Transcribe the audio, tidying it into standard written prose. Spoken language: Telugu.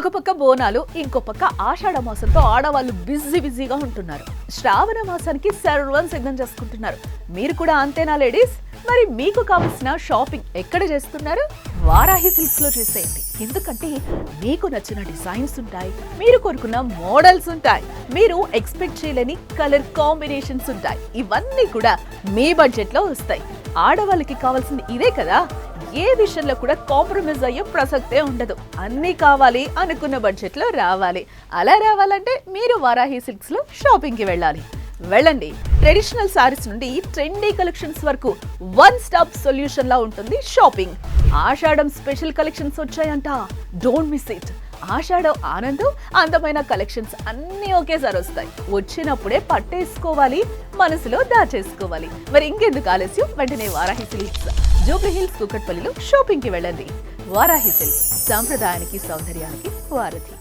ఒక పక్క బోనాలు, ఇంకో పక్క ఆషాఢ మాసంతో ఆడవాళ్ళు బిజీగా ఉంటున్నారు. శ్రావణ మాసానికి సర్వం సిద్ధం చేసుకుంటున్నారు. మీరు కూడా అంతేనా లేడీస్? మరి మీకు కావాల్సిన షాపింగ్ ఎక్కడ చేస్తున్నారు? వారాహి సిల్క్స్ లో చేసేయండి. ఎందుకంటే మీకు నచ్చిన డిజైన్స్ ఉంటాయి, మీరు కోరుకున్న మోడల్స్ ఉంటాయి, మీరు ఎక్స్పెక్ట్ చేయలేని కలర్ కాంబినేషన్స్ ఉంటాయి. ఇవన్నీ కూడా మీ బడ్జెట్ లో వస్తాయి. ఆడవాళ్ళకి కావాల్సింది ఇదే కదా. ఏ విషయంలో కూడా కాంప్రమైజ్ అయ్యే ప్రసక్తే ఉండదు. అన్నీ కావాలి అనుకున్న బడ్జెట్ లో రావాలి. అలా రావాలంటే మీరు వారాహి సిల్క్స్ లో షాపింగ్ కి వెళ్ళండి. ట్రెడిషనల్ సారీస్ నుండి ట్రెండీ కలెక్షన్స్ వరకు వన్ స్టాప్ సొల్యూషన్ లా ఉంటుంది షాపింగ్. ఆషాఢం స్పెషల్ కలెక్షన్స్ వచ్చాయంట, డోంట్ మిస్ ఇట్. ఆషాఢం ఆనందం, అందమైన కలెక్షన్స్ అన్నీ ఒకేసారి వస్తాయి. వచ్చినప్పుడే పట్టేసుకోవాలి, మనసులో దాచేసుకోవాలి. మరి ఇంకెందుకు ఆలస్యం? వెంటనే వారాహి సిల్క్స్, జూబ్లీ హిల్స్, కూకట్పల్లిలో షాపింగ్ కి వెళ్ళండి. వారాహి సిల్క్స్, సాంప్రదాయానికి సౌందర్యానికి వారధి.